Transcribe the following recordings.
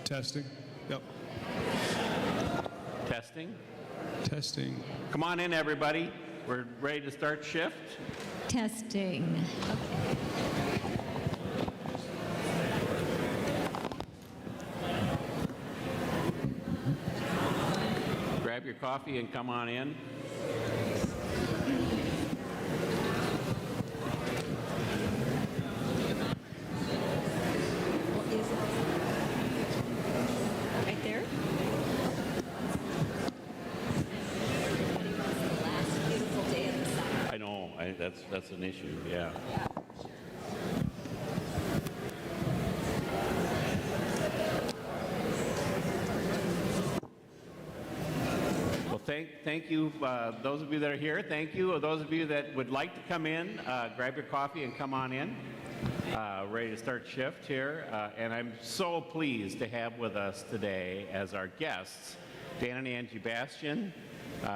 Testing. Yep. Testing. Testing. Come on in, everybody. We're ready to start shift. Testing. Okay. Grab your coffee and come on in. What is it? Right there? The last beautiful day of the summer. I know, that's an issue, yeah. Well, thank you, those of you that are here. Thank you. Those of you that would like to come in, grab your coffee and come on in. Ready to start shift here. And I'm so pleased to have with us today as our guests, Dan and Angie Bastian.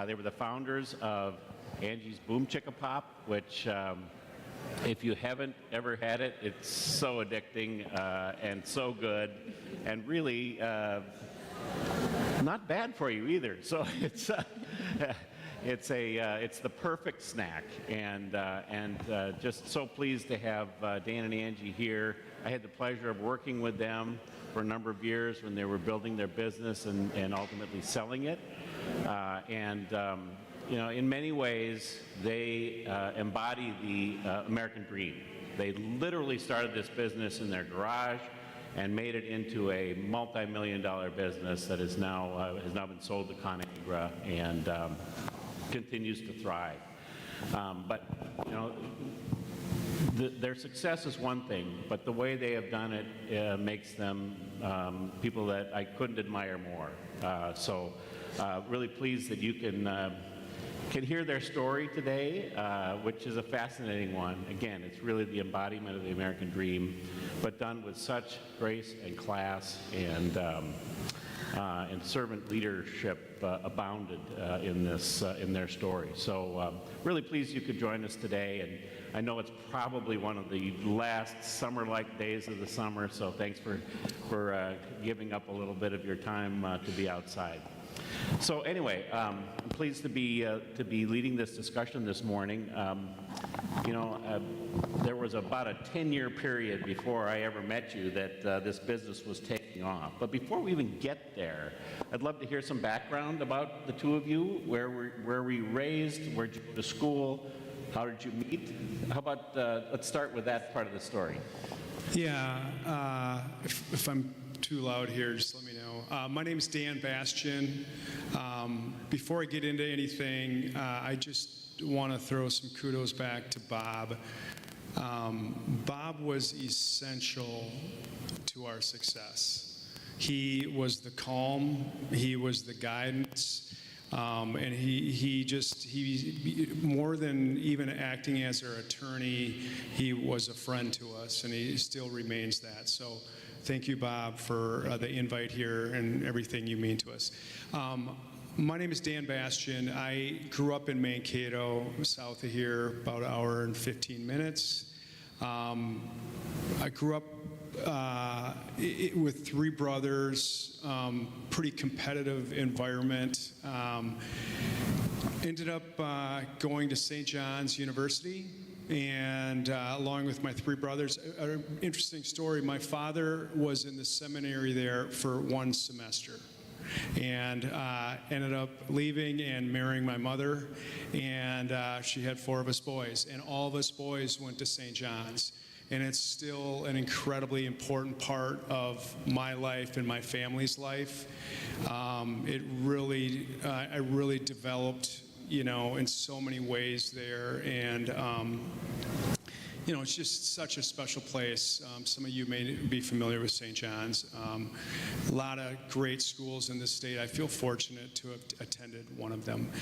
They were the founders of Angie's Boomchickapop, which if you haven't ever had it, it's so addicting and so good and really not bad for you either. So it's the perfect snack, and just so pleased to have Dan and Angie here. I had the pleasure of working with them for a number of years when they were building their business and ultimately selling it. You know, in many ways, they embody the American dream. They literally started this business in their garage and made it into a multi-million-dollar business that is now has now been sold to ConAgra and continues to thrive. But you know, their success is one thing, but the way they have done it makes them people that I couldn't admire more. Really pleased that you can hear their story today, which is a fascinating one. Again, it's really the embodiment of the American dream, but done with such grace and class, and servant leadership abounded in their story. So really pleased you could join us today, and I know it's probably one of the last summer-like days of the summer, so thanks for giving up a little bit of your time to be outside. So anyway, I'm pleased to be leading this discussion this morning. You know, there was about a 10-year period before I ever met you that this business was taking off. But before we even get there, I'd love to hear some background about the two of you. Where were you raised? Where did you go to school? How did you meet? How about let's start with that part of the story. Yeah, if I'm too loud here, just let me know. My name is Dan Bastian. Before I get into anything, I just want to throw some kudos back to Bob. Bob was essential to our success. He was the calm, he was the guidance, and he more than even acting as our attorney, he was a friend to us, and he still remains that. So thank you, Bob, for the invite here and everything you mean to us. My name is Dan Bastian. I grew up in Mankato, south of here, about an hour and 15 minutes. I grew up with three brothers, pretty competitive environment. Ended up going to St. John's University, and along with my three brothers. An interesting story, my father was in the seminary there for one semester, and ended up leaving and marrying my mother, and she had four of us boys, and all of us boys went to St. John's. And it's still an incredibly important part of my life and my family's life. I really developed, you know, in so many ways there, and you know, it's just such a special place. Some of you may be familiar with St. John's. A lot of great schools in this state. I feel fortunate to have attended one of them.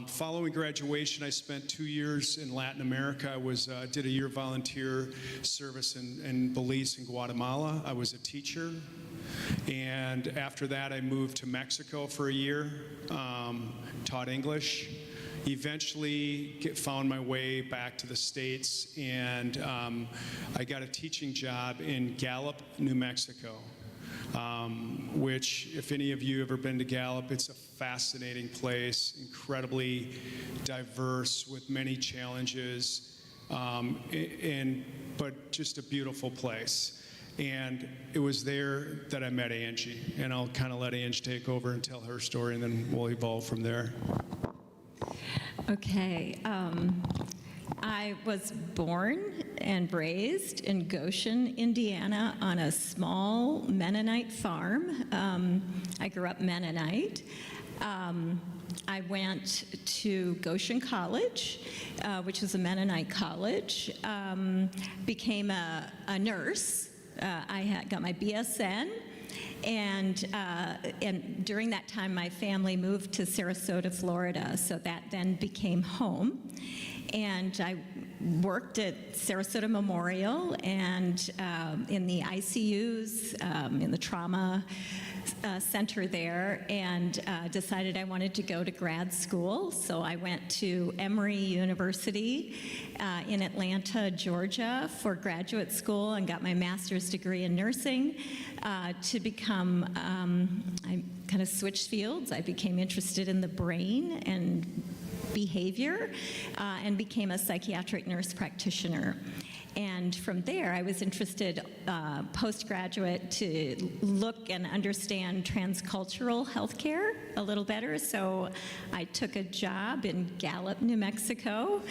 Following graduation, I spent 2 years in Latin America. I did a year volunteer service in Belize and Guatemala. I was a teacher. And after that, I moved to Mexico for a year, taught English. Eventually found my way back to the States, and I got a teaching job in Gallup, New Mexico. which, if any of you ever been to Gallup, it's a fascinating place, incredibly diverse with many challenges, but just a beautiful place. And it was there that I met Angie, and I'll kind of let Angie take over and tell her story, and then we'll evolve from there. Okay. I was born and raised in Goshen, Indiana, on a small Mennonite farm. I grew up Mennonite. I went to Goshen College, which is a Mennonite college, became a nurse. I got my BSN, and during that time, my family moved to Sarasota, Florida, so that then became home. And I worked at Sarasota Memorial and in the ICUs, in the trauma center there, and decided I wanted to go to grad school. So I went to Emory University in Atlanta, Georgia for graduate school and got my master's degree in nursing to become, I kind of switched fields. I became interested in the brain and behavior and became a psychiatric nurse practitioner. And from there, I was interested postgraduate to look and understand transcultural healthcare a little better. So I took a job in Gallup, New Mexico.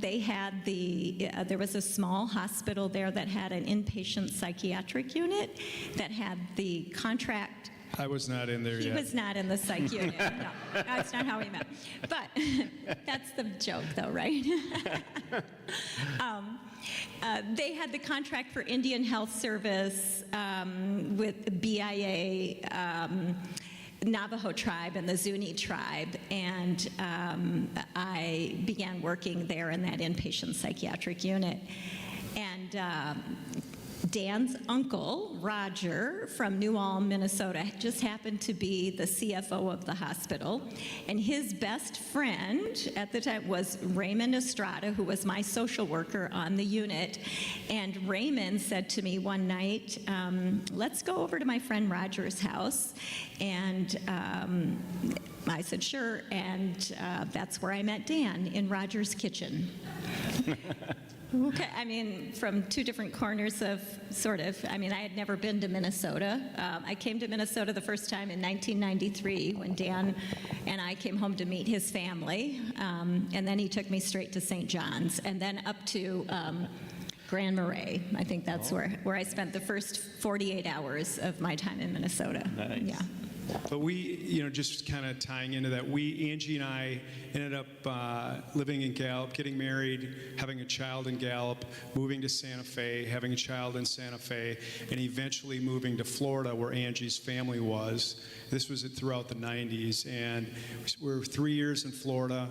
They had there was a small hospital there that had an inpatient psychiatric unit that had the contract. I was not in there yet. He was not in the psych unit. No, that's not how we met. But that's the joke, though, right? They had the contract for Indian Health Service with BIA, Navajo tribe, and the Zuni tribe, and I began working there in that inpatient psychiatric unit. And Dan's uncle, Roger, from New Ulm, Minnesota, just happened to be the CFO of the hospital. And his best friend at the time was Raymond Estrada, who was my social worker on the unit. And Raymond said to me one night, let's go over to my friend Roger's house. And I said, sure. And that's where I met Dan, in Roger's kitchen. Okay, I mean, from two different corners of I had never been to Minnesota. I came to Minnesota the first time in 1993 when Dan and I came home to meet his family, and then he took me straight to St. John's, and then up to Grand Marais. I think that's where I spent the first 48 hours of my time in Minnesota. Nice. Yeah. But we, just kind of tying into that, Angie and I ended up living in Gallup, getting married, having a child in Gallup, moving to Santa Fe, having a child in Santa Fe, and eventually moving to Florida where Angie's family was. This was throughout the 90s, and we were 3 years in Florida.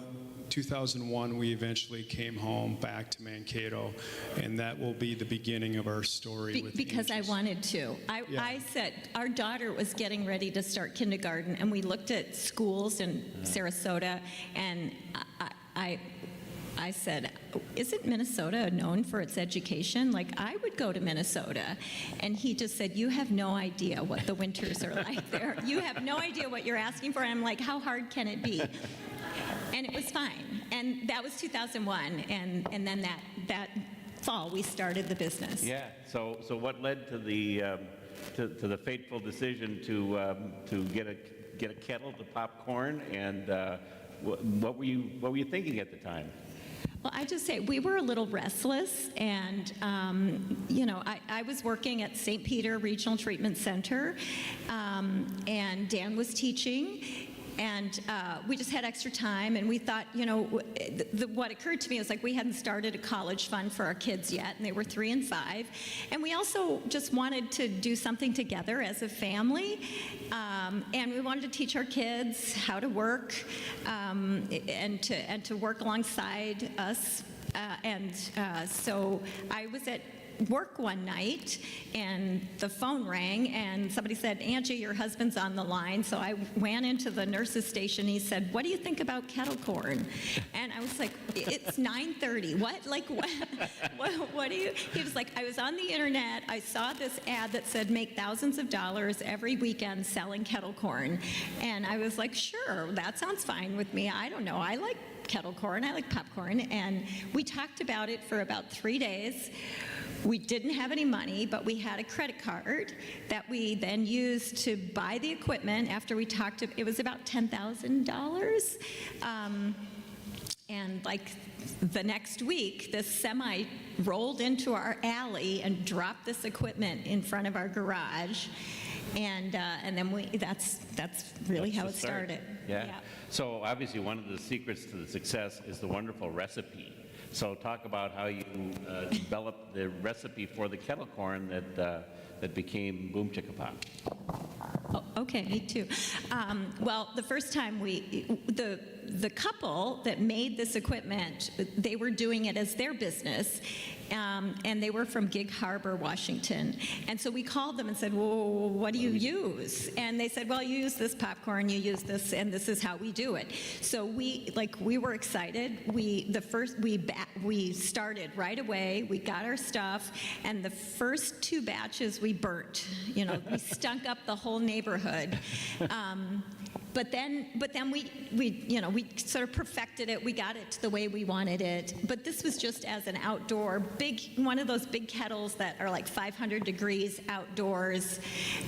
2001, we eventually came home back to Mankato, and that will be the beginning of our story. Because I wanted to. I said, our daughter was getting ready to start kindergarten, and we looked at schools in Sarasota, and I said, isn't Minnesota known for its education? Like, I would go to Minnesota. And he just said, you have no idea what the winters are like there. You have no idea what you're asking for. And I'm like, how hard can it be? And it was fine. And that was 2001. And then that fall, we started the business. Yeah. So what led to the fateful decision to get a kettle to pop corn, and what were you thinking at the time? Well, I just say we were a little restless, and I was working at St. Peter Regional Treatment Center, and Dan was teaching. And we just had extra time, and we thought, what occurred to me was, like, we hadn't started a college fund for our kids yet, and they were 3 and 5. And we also just wanted to do something together as a family, and we wanted to teach our kids how to work, and to work alongside us. So I was at work one night, and the phone rang, and somebody said, Angie, your husband's on the line. So I ran into the nurse's station. He said, what do you think about kettle corn? And I was like, it's 9:30. What? Like, what do you? He was like, I was on the internet. I saw this ad that said make thousands of dollars every weekend selling kettle corn. And I was like, sure, that sounds fine with me. I don't know. I like kettle corn. I like popcorn. And we talked about it for about 3 days. We didn't have any money, but we had a credit card that we then used to buy the equipment. After we talked, it was about $10,000. And like the next week, this semi rolled into our alley and dropped this equipment in front of our garage. And then that's really how it started. Yeah. So obviously one of the secrets to the success is the wonderful recipe. So talk about how you developed the recipe for the kettle corn that became Boomchickapop. Oh, okay, me too. Well, the first time the couple that made this equipment, they were doing it as their business, and they were from Gig Harbor, Washington. And so we called them and said, well, what do you use? And they said, well, you use this popcorn, you use this, and this is how we do it. So we were excited. We started right away. We got our stuff, and the first 2 batches we burnt. We stunk up the whole neighborhood. But then we sort of perfected it. We got it to the way we wanted it. But this was just as an outdoor one of those big kettles that are like 500 degrees outdoors,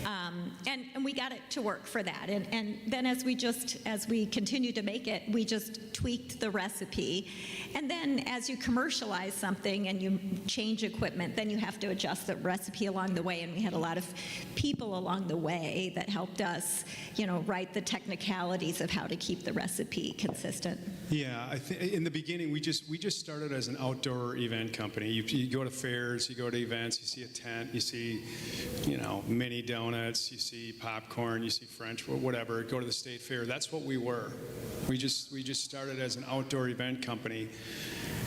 and we got it to work for that. And then as we continued to make it, we just tweaked the recipe. And then as you commercialize something and you change equipment, then you have to adjust the recipe along the way. And we had a lot of people along the way that helped us, write the technicalities of how to keep the recipe consistent. Yeah, I think in the beginning we just started as an outdoor event company. You go to fairs, you go to events, you see a tent, you see, mini donuts, you see popcorn, you see French, whatever. Go to the state fair. That's what we were. We just started as an outdoor event company,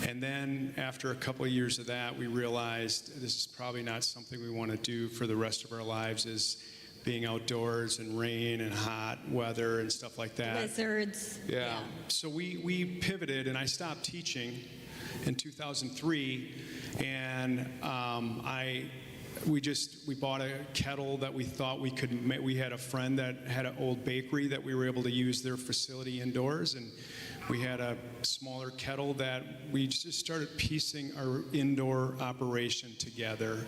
and then after a couple of years of that, we realized this is probably not something we want to do for the rest of our lives. Is being outdoors and rain and hot weather and stuff like that. Blizzards. Yeah. So we pivoted, and I stopped teaching in 2003, and we bought a kettle that we thought we could make. We had a friend that had an old bakery that we were able to use their facility indoors, and we had a smaller kettle that we just started piecing our indoor operation together.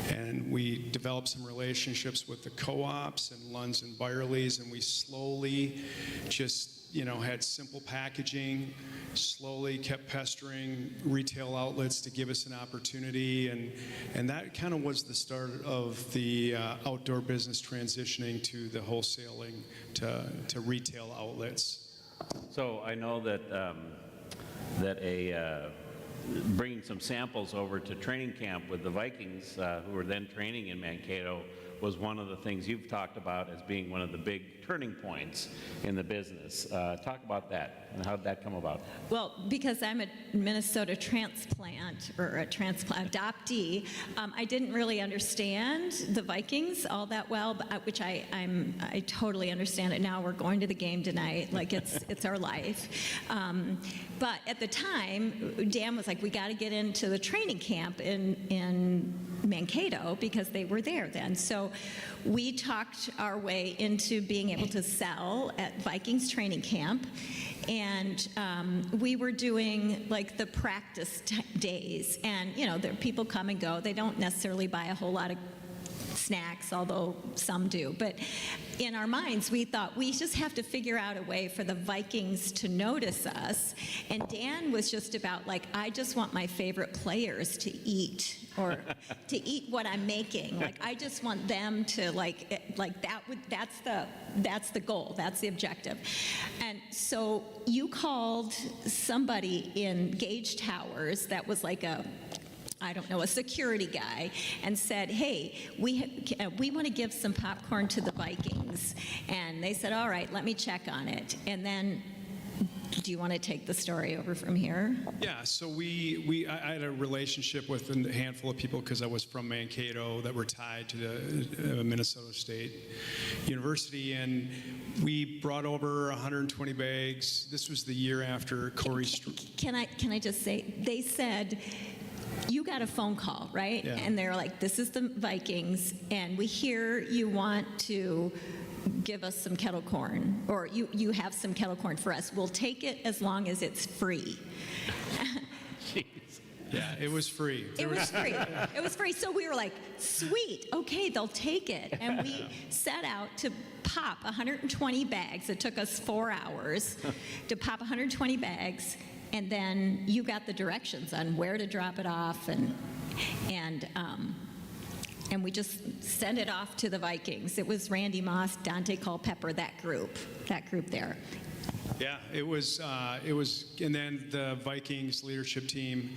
And we developed some relationships with the co-ops and Lunds and Byerly's, and we slowly just, had simple packaging, slowly kept pestering retail outlets to give us an opportunity, and that kind of was the start of the outdoor business transitioning to the wholesaling to retail outlets. So I know that bringing some samples over to training camp with the Vikings, who were then training in Mankato, was one of the things you've talked about as being one of the big turning points in the business. Talk about that, and how did that come about? Well, because I'm a Minnesota transplant, or a transplant adoptee, I didn't really understand the Vikings all that well, which I totally understand it now. We're going to the game tonight, like it's our life. But at the time, Dan was like, we got to get into the training camp in Mankato, because they were there then. So we talked our way into being able to sell at Vikings training camp, and we were doing like the practice days, and there people come and go. They don't necessarily buy a whole lot of snacks, although some do. But in our minds, we thought we just have to figure out a way for the Vikings to notice us. And Dan was just about like, I just want my favorite players to eat, or to eat what I'm making. Like, I just want them to that's the goal, that's the objective. And so you called somebody in Gage Towers that was like a security guy, and said, hey, we want to give some popcorn to the Vikings. And they said, all right, let me check on it. And then do you want to take the story over from here? Yeah, so I had a relationship with a handful of people because I was from Mankato that were tied to the Minnesota State University, and we brought over 120 bags. This was the year after Corey. Can I just say, they said, you got a phone call, right? Yeah. And they're like, this is the Vikings, and we hear you want to give us some kettle corn, or you have some kettle corn for us. We'll take it as long as it's free. Jeez. Yeah, it was free. It was free. It was free. So we were like, sweet, okay, they'll take it. And we set out to pop 120 bags. It took us 4 hours to pop 120 bags. And then you got the directions on where to drop it off, and we just sent it off to the Vikings. It was Randy Moss, Dante Culpepper, that group there. Yeah, it was, and then the Vikings leadership team,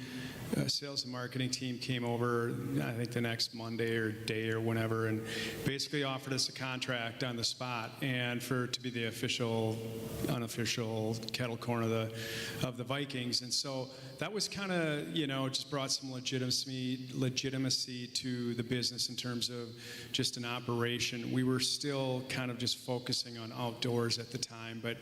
sales and marketing team came over, I think the next Monday or day or whenever, and basically offered us a contract on the spot, and to be the unofficial kettle corn of the Vikings. And so that was kind of, just brought some legitimacy to the business in terms of just an operation. We were still kind of just focusing on outdoors at the time, but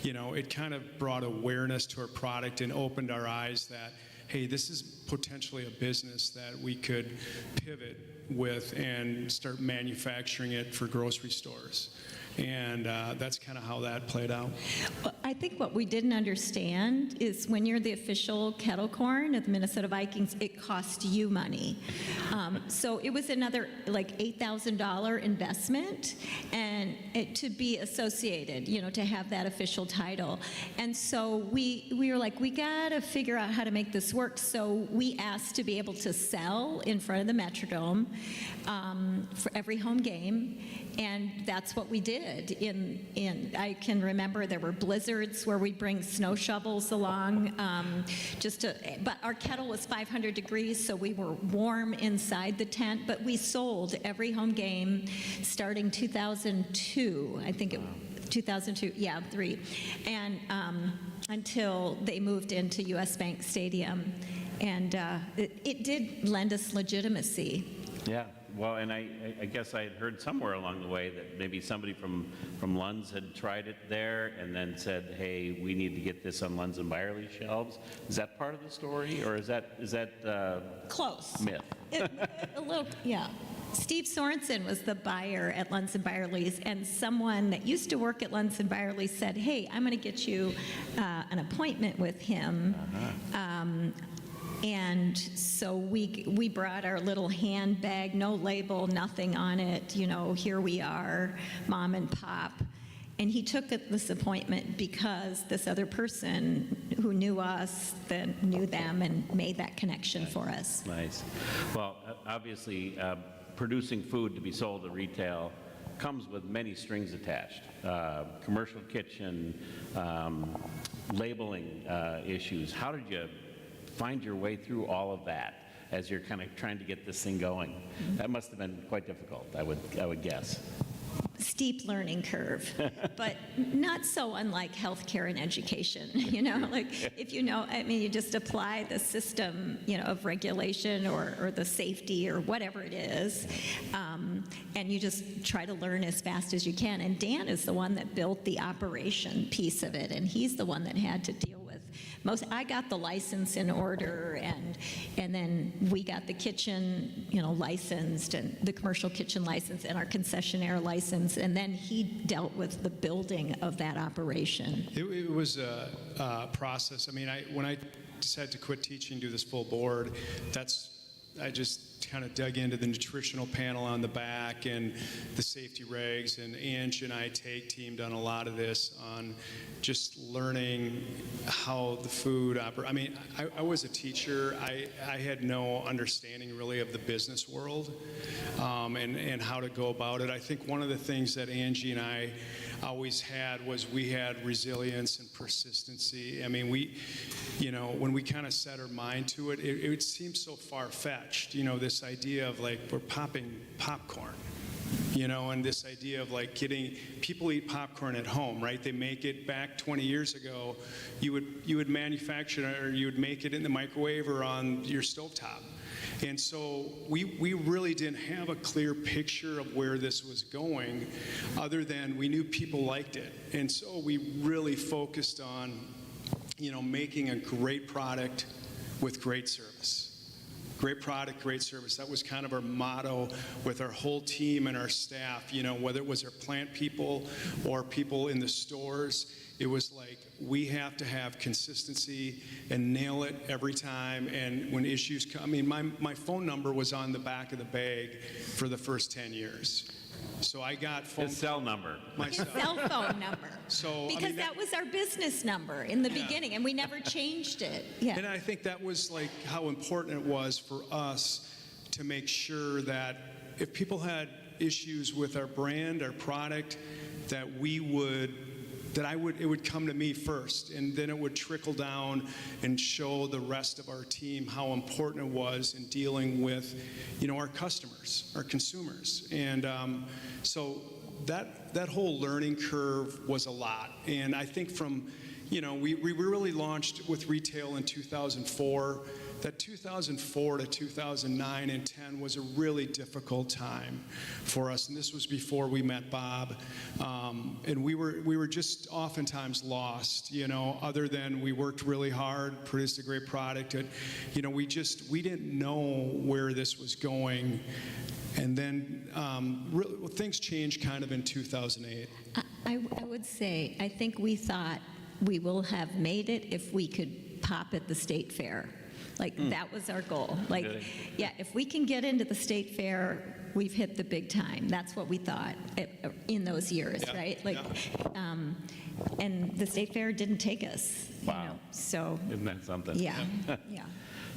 it kind of brought awareness to our product and opened our eyes that, hey, this is potentially a business that we could pivot with and start manufacturing it for grocery stores. And that's kind of how that played out. Well, I think what we didn't understand is when you're the official kettle corn of the Minnesota Vikings, it costs you money. So it was another like $8,000 investment, and to be associated, to have that official title. And so we were like, we got to figure out how to make this work. So we asked to be able to sell in front of the Metrodome for every home game. And that's what we did. I can remember there were blizzards where we'd bring snow shovels along, but our kettle was 500 degrees, so we were warm inside the tent. But we sold every home game starting 2002, I think 2002, yeah, 3, and until they moved into U.S. Bank Stadium, and it did lend us legitimacy. Yeah. Well, and I guess I had heard somewhere along the way that maybe somebody from Lund's had tried it there and then said, hey, we need to get this on Lund's and Byerly's shelves. Is that part of the story, or is that close? Myth? A little, yeah. Steve Sorensen was the buyer at Lund's and Byerly's, and someone that used to work at Lund's and Byerly's said, hey, I'm going to get you an appointment with him. And so we brought our little handbag, no label, nothing on it, here we are, mom and pop. And he took this appointment because this other person who knew us, then knew them, and made that connection for us. Nice. Well, obviously, producing food to be sold at retail comes with many strings attached. Commercial kitchen, labeling issues. How did you find your way through all of that as you're kind of trying to get this thing going? That must have been quite difficult, I would guess. Steep learning curve, but not so unlike healthcare and education. Like if you just apply the system, of regulation or the safety or whatever it is, and you just try to learn as fast as you can. And Dan is the one that built the operation piece of it, and he's the one that had to deal with most. I got the license in order, and then we got the kitchen, licensed, and the commercial kitchen license, and our concessionaire license, and then he dealt with the building of that operation. It was a process. I mean, when I decided to quit teaching, do this full board, I just kind of dug into the nutritional panel on the back and the safety regs, and Angie and I teamed on a lot of this on just learning how the food operates. I mean, I was a teacher. I had no understanding really of the business world and how to go about it. I think one of the things that Angie and I always had was we had resilience and persistency. I mean, when we kind of set our mind to it, it seemed so far-fetched, this idea of like we're popping popcorn. And this idea of like people eat popcorn at home, right? They make it. Back 20 years ago, you would manufacture it, or you would make it in the microwave or on your stovetop. And so we really didn't have a clear picture of where this was going, other than we knew people liked it. And so we really focused on, making a great product with great service. Great product, great service. That was kind of our motto with our whole team and our staff, whether it was our plant people or people in the stores. It was like, we have to have consistency and nail it every time. And when issues come, my phone number was on the back of the bag for the first 10 years. So I got phone. His cell number. My His cell phone number. So, because that was our business number in the beginning, and we never changed it. Yeah. And I think that was like how important it was for us to make sure that if people had issues with our brand, our product, that it would come to me first, and then it would trickle down and show the rest of our team how important it was in dealing with, our customers, our consumers. And so that whole learning curve was a lot. And I think we really launched with retail in 2004. That 2004 to 2009 and 10 was a really difficult time for us, and this was before we met Bob. And we were just oftentimes lost, other than we worked really hard, produced a great product. And, we didn't know where this was going. And then things changed kind of in 2008. I would say, I think we thought we will have made it if we could pop at the state fair. That was our goal. Really? Yeah, if we can get into the state fair, we've hit the big time. That's what we thought in those years, right? And the state fair didn't take us. Wow. So. Isn't that something? Yeah, yeah.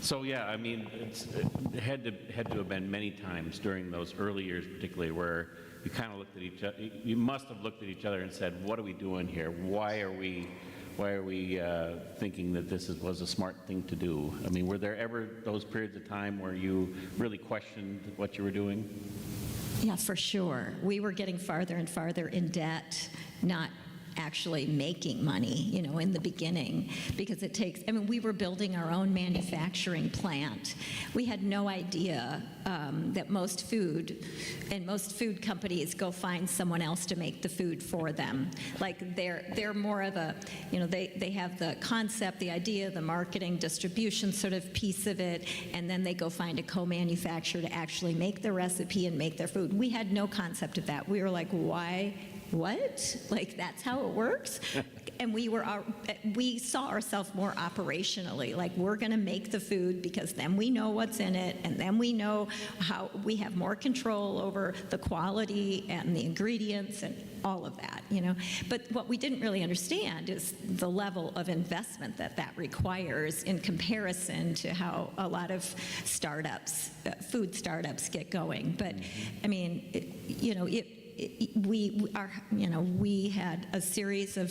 So yeah, it had to have been many times during those early years, particularly, where you kind of looked at each other. You must have looked at each other and said, "What are we doing here? Why are we thinking that this was a smart thing to do?" Were there ever those periods of time where you really questioned what you were doing? Yeah, for sure. We were getting farther and farther in debt, not actually making money, in the beginning, because it takes, we were building our own manufacturing plant. We had no idea that most food companies go find someone else to make the food for them. They're more of a, they have the concept, the idea, the marketing, distribution sort of piece of it, and then they go find a co-manufacturer to actually make the recipe and make their food. We had no concept of that. We were like, why? What? That's how it works? And we saw ourselves more operationally, we're going to make the food because then we know what's in it, and then we know how we have more control over the quality and the ingredients and all of that, But what we didn't really understand is the level of investment that requires in comparison to how a lot of startups, food startups, get going. But we had a series of,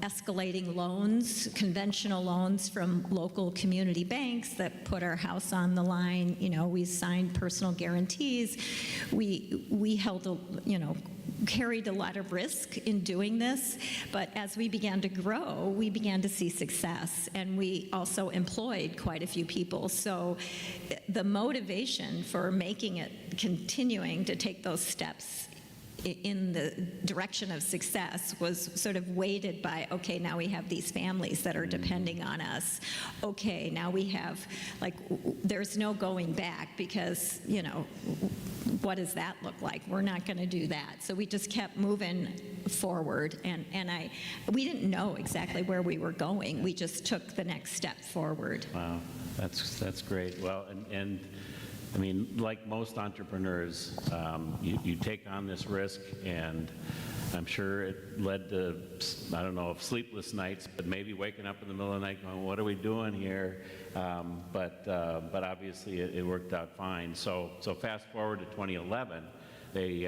escalating loans, conventional loans from local community banks that put our house on the line. We signed personal guarantees. We held carried a lot of risk in doing this, but as we began to grow, we began to see success, and we also employed quite a few people. So the motivation for making it, continuing to take those steps in the direction of success was sort of weighted by, okay, now we have these families that are depending on us. Okay, now we have, there's no going back because, what does that look like? We're not going to do that. So we just kept moving forward, and we didn't know exactly where we were going. We just took the next step forward. Wow, that's great. Well, and like most entrepreneurs, you take on this risk, and I'm sure it led to, I don't know if sleepless nights, but maybe waking up in the middle of the night going, what are we doing here? But obviously it worked out fine. So fast forward to 2011, they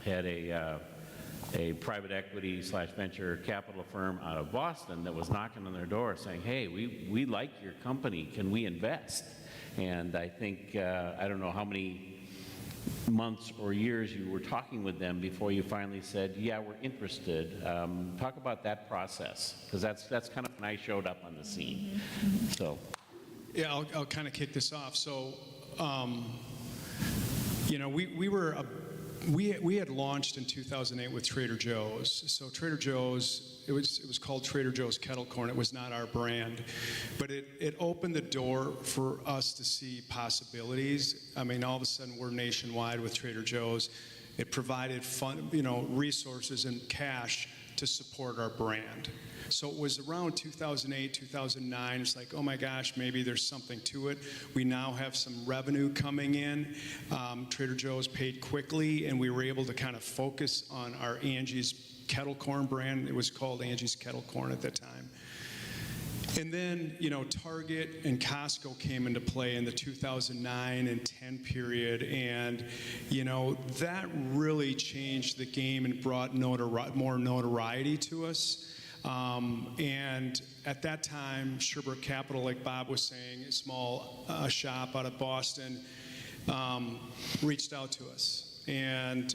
had a private equity / venture capital firm out of Boston that was knocking on their door saying, hey, we like your company, can we invest? And I think, I don't know how many months or years you were talking with them before you finally said, yeah, we're interested. Talk about that process, because that's kind of when I showed up on the scene. So, Yeah, I'll kind of kick this off. So, you know, we had launched in 2008 with Trader Joe's. So Trader Joe's, it was called Trader Joe's Kettle Corn. It was not our brand, but it opened the door for us to see possibilities. I mean, all of a sudden we're nationwide with Trader Joe's. It provided resources and cash to support our brand. So it was around 2008, 2009. It's like, oh my gosh, maybe there's something to it. We now have some revenue coming in. Trader Joe's paid quickly, and we were able to kind of focus on our Angie's Kettle Corn brand. It was called Angie's Kettle Corn at that time. And then, Target and Costco came into play in the 2009 and 10 period, and, that really changed the game and brought more notoriety to us. And at that time, Sherbrooke Capital, like Bob was saying, a small shop out of Boston, reached out to us. And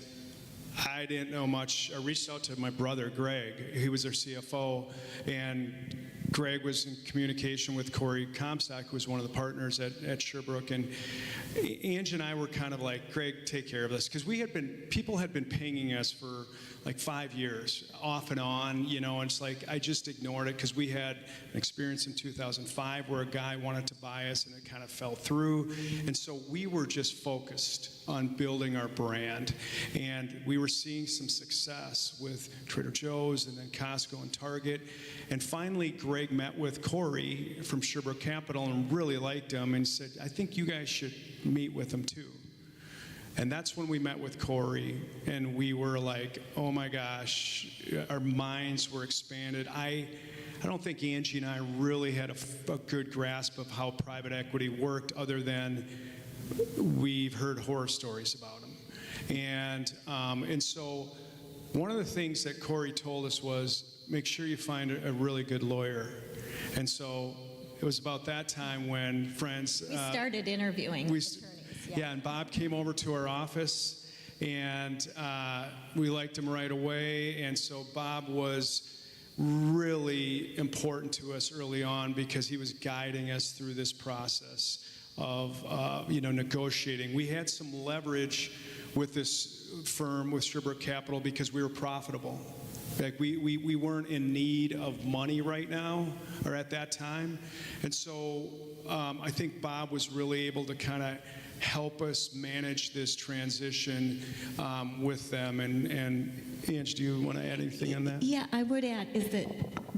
I didn't know much. I reached out to my brother, Greg. He was their CFO. And Greg was in communication with Corey Comstock, who was one of the partners at Sherbrooke. And Angie and I were kind of like, Greg, take care of this. Because people had been pinging us for like 5 years, off and on, and it's like I just ignored it because we had an experience in 2005 where a guy wanted to buy us and it kind of fell through. And so we were just focused on building our brand. And we were seeing some success with Trader Joe's and then Costco and Target. And finally, Greg met with Corey from Sherbrooke Capital and really liked him and said, I think you guys should meet with him too. And that's when we met with Corey, and we were like, oh my gosh, our minds were expanded. I don't think Angie and I really had a good grasp of how private equity worked, other than we've heard horror stories about them. And so one of the things that Corey told us was, make sure you find a really good lawyer. And so it was about that time when friends... We started interviewing attorneys. Yeah, and Bob came over to our office, and we liked him right away. And so Bob was really important to us early on because he was guiding us through this process of negotiating. We had some leverage with this firm, with Sherbrooke Capital, because we were profitable. Like we weren't in need of money right now, or at that time. And so I think Bob was really able to kind of help us manage this transition with them. And Ange, do you want to add anything on that? Yeah, I would add is that,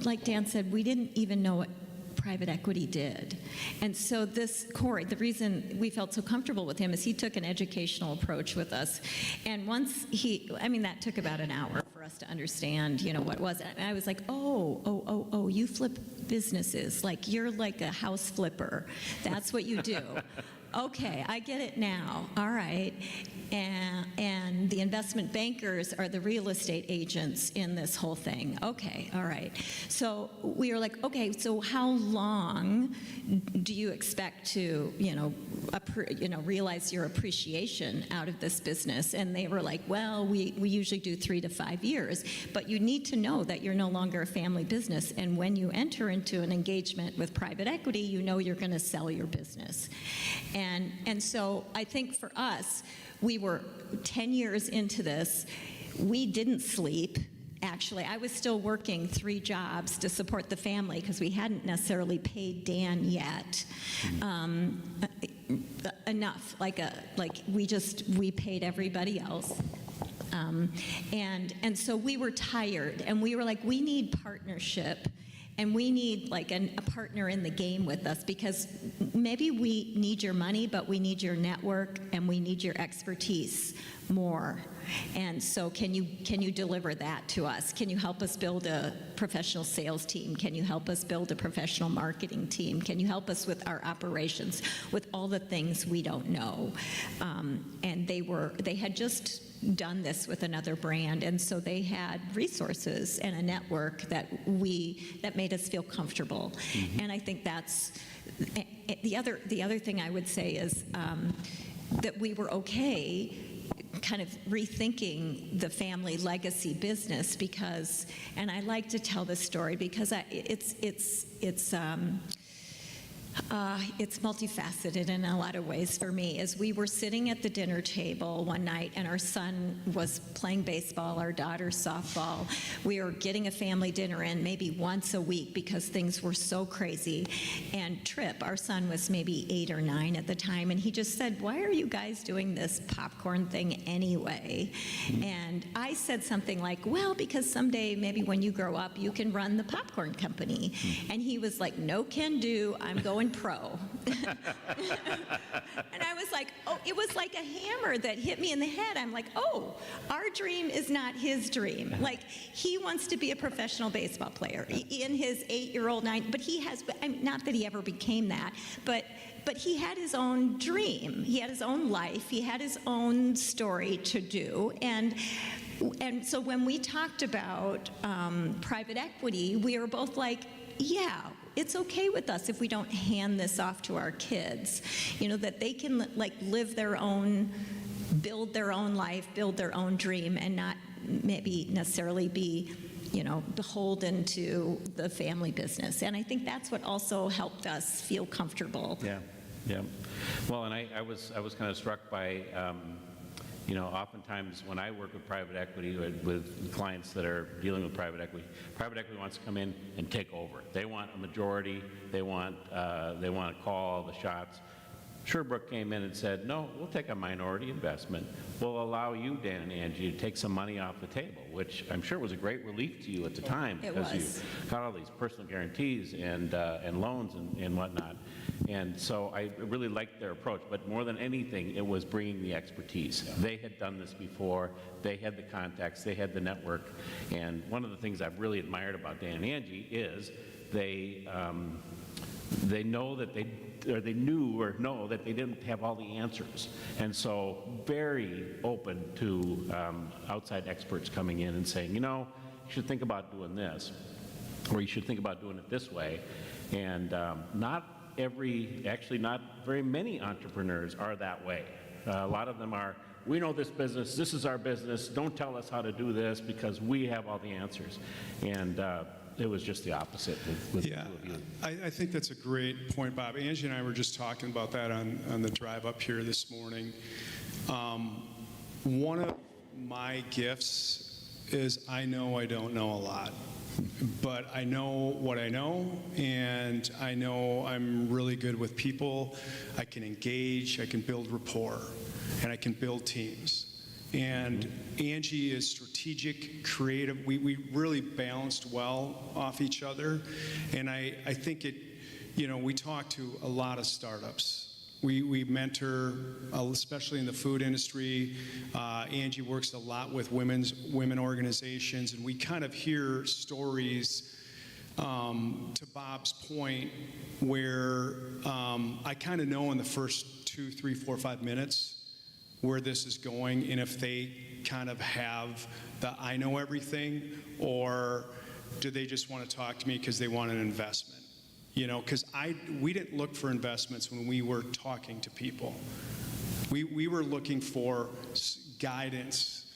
like Dan said, we didn't even know what private equity did. And so this Corey, the reason we felt so comfortable with him is he took an educational approach with us. And once that took about an hour for us to understand, what was it. And I was like, oh, you flip businesses. Like, you're like a house flipper. That's what you do. Okay, I get it now. All right. And the investment bankers are the real estate agents in this whole thing. Okay, all right. So we were like, okay, so how long do you expect to, realize your appreciation out of this business? And they were like, well, we usually do 3 to 5 years. But you need to know that you're no longer a family business. And when you enter into an engagement with private equity, you know you're going to sell your business. And so I think for us, we were 10 years into this. We didn't sleep. Actually, I was still working 3 jobs to support the family because we hadn't necessarily paid Dan yet enough. We paid everybody else. And so we were tired, and we were like, we need partnership. And we need a partner in the game with us, because maybe we need your money, but we need your network and we need your expertise more. And so can you deliver that to us? Can you help us build a professional sales team? Can you help us build a professional marketing team? Can you help us with our operations, with all the things we don't know? And they had just done this with another brand, and so they had resources and a network that made us feel comfortable. Mm-hmm. And I think that's the other thing I would say is that we were okay kind of rethinking the family legacy business because, and I like to tell this story because it's multifaceted in a lot of ways for me. As we were sitting at the dinner table one night and our son was playing baseball, our daughter's softball, we were getting a family dinner in maybe once a week because things were so crazy. And Tripp, our son, was maybe 8 or 9 at the time, and he just said, "Why are you guys doing this popcorn thing anyway?" And I said something like, "Well, because someday maybe when you grow up you can run the popcorn company." And he was like, "No can do, I'm going pro." And I was like, oh, it was like a hammer that hit me in the head. I'm like, oh, our dream is not his dream. Like, he wants to be a professional baseball player in his 8-year-old, 9, but he has, not that he ever became that, but he had his own dream. He had his own life. He had his own story to do. And so when we talked about private equity, we were both like, yeah, it's okay with us if we don't hand this off to our kids, that they can like live their own, build their own life, build their own dream, and not maybe necessarily be, beholden to the family business. And I think that's what also helped us feel comfortable. Yeah. Well, and I was kind of struck by, oftentimes when I work with private equity, with clients that are dealing with private equity wants to come in and take over. They want a majority. They want to call all the shots. Sherbrooke came in and said, "No, we'll take a minority investment. We'll allow you, Dan and Angie, to take some money off the table," which I'm sure was a great relief to you at the time because you got all these personal guarantees and loans and whatnot. And so I really liked their approach. But more than anything, it was bringing the expertise. They had done this before. They had the contacts. They had the network. And one of the things I've really admired about Dan and Angie is they know that they knew or know that they didn't have all the answers. And so very open to outside experts coming in and saying, you should think about doing this, or you should think about doing it this way. And not very many entrepreneurs are that way. A lot of them are, we know this business, this is our business, don't tell us how to do this because we have all the answers. And it was just the opposite with Yeah, the two of you. I think that's a great point, Bob. Angie and I were just talking about that on the drive up here this morning. One of my gifts is I know I don't know a lot, but I know what I know, and I know I'm really good with people. I can engage, I can build rapport, and I can build teams. And Angie is strategic, creative. We really balanced well off each other. And I think we talk to a lot of startups. We mentor, especially in the food industry. Angie works a lot with women organizations, and we kind of hear stories, to Bob's point, where I kind of know in the first 2, 3, 4, 5 minutes where this is going, and if they kind of have the I know everything, or do they just want to talk to me because they want an investment? Because we didn't look for investments when we were talking to people. We were looking for guidance,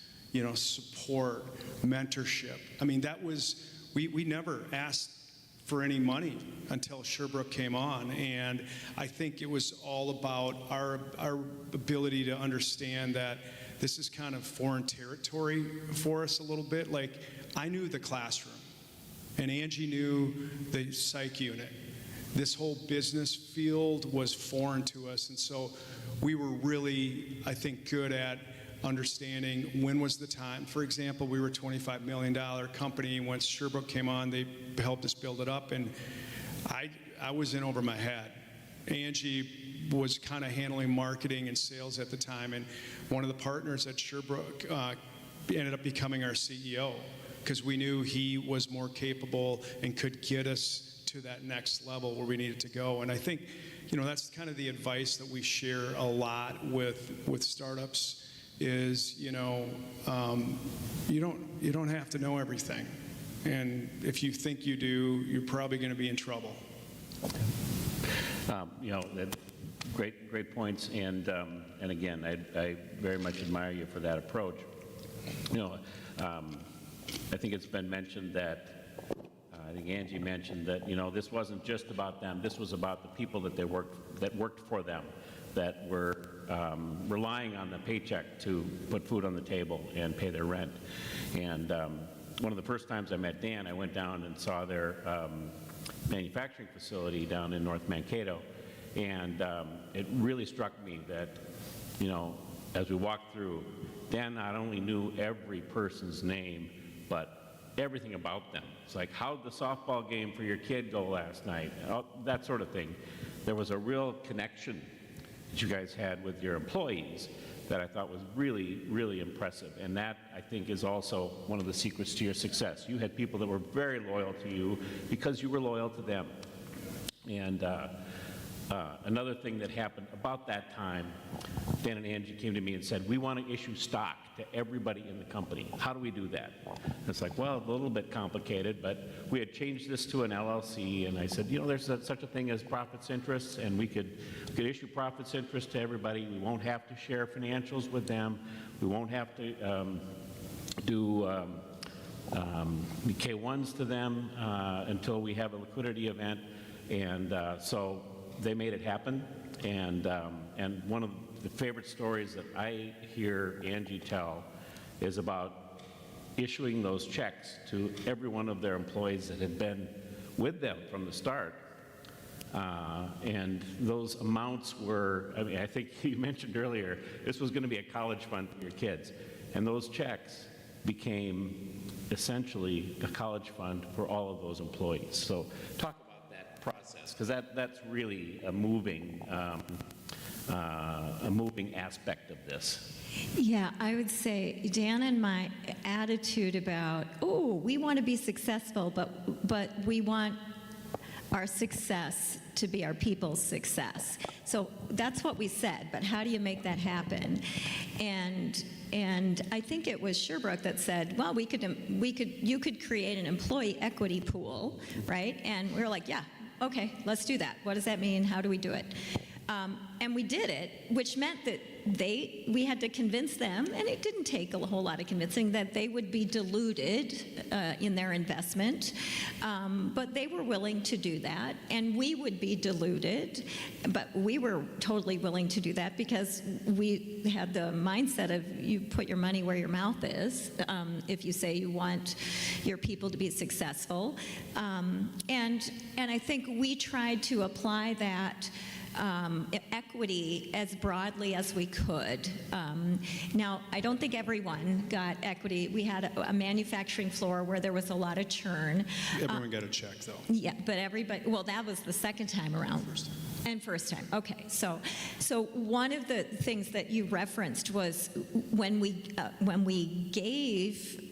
support, mentorship. I mean, that was, we never asked for any money until Sherbrooke came on, and I think it was all about our ability to understand that this is kind of foreign territory for us a little bit. Like, I knew the classroom, and Angie knew the psych unit. This whole business field was foreign to us, and so we were really, I think, good at understanding when was the time. For example, we were a $25 million company. Once Sherbrooke came on, they helped us build it up, and I was in over my head. Angie was kind of handling marketing and sales at the time, and one of the partners at Sherbrooke ended up becoming our CEO because we knew he was more capable and could get us to that next level where we needed to go. And I think, that's kind of the advice that we share a lot with startups is, you don't have to know everything. And if you think you do, you're probably going to be in trouble. Great points, and again, I very much admire you for that approach. You know, I think it's been mentioned that, I think Angie mentioned that, you know, this wasn't just about them, this was about the people that worked for them, that were relying on the paycheck to put food on the table and pay their rent. And one of the first times I met Dan, I went down and saw their manufacturing facility down in North Mankato, and it really struck me that, you know, as we walked through, Dan not only knew every person's name, but everything about them. It's like, how'd the softball game for your kid go last night? That sort of thing. There was a real connection that you guys had with your employees that I thought was really, really impressive. And that, I think, is also one of the secrets to your success. You had people that were very loyal to you because you were loyal to them. And another thing that happened about that time, Dan and Angie came to me and said, we want to issue stock to everybody in the company. How do we do that? And it's like, well, a little bit complicated, but we had changed this to an LLC, and I said, you know, there's such a thing as profits interests, and we could issue profits interest to everybody. We won't have to share financials with them. We won't have to do K1s to them until we have a liquidity event. And so they made it happen, and one of the favorite stories that I hear Angie tell is about issuing those checks to every one of their employees that had been with them from the start. And those amounts were, I mean, I think you mentioned earlier, this was going to be a college fund for your kids, and those checks became essentially a college fund for all of those employees. So talk process, because that's really a moving aspect of this. Yeah, I would say Dan and my attitude about, oh, we want to be successful, but we want our success to be our people's success. So that's what we said, but how do you make that happen? And I think it was Sherbrooke that said, well, you could create an employee equity pool, right? And we were like, yeah, okay, let's do that. What does that mean? How do we do it? And we did it, which meant that we had to convince them, and it didn't take a whole lot of convincing, that they would be diluted in their investment. But they were willing to do that, and we would be diluted. But we were totally willing to do that because we had the mindset of you put your money where your mouth is if you say you want your people to be successful. And I think we tried to apply that equity as broadly as we could. Now, I don't think everyone got equity. We had a manufacturing floor where there was a lot of churn. Everyone got a check, though. Yeah, but everybody, well, that was the second time around. First time, okay. So one of the things that you referenced was when we gave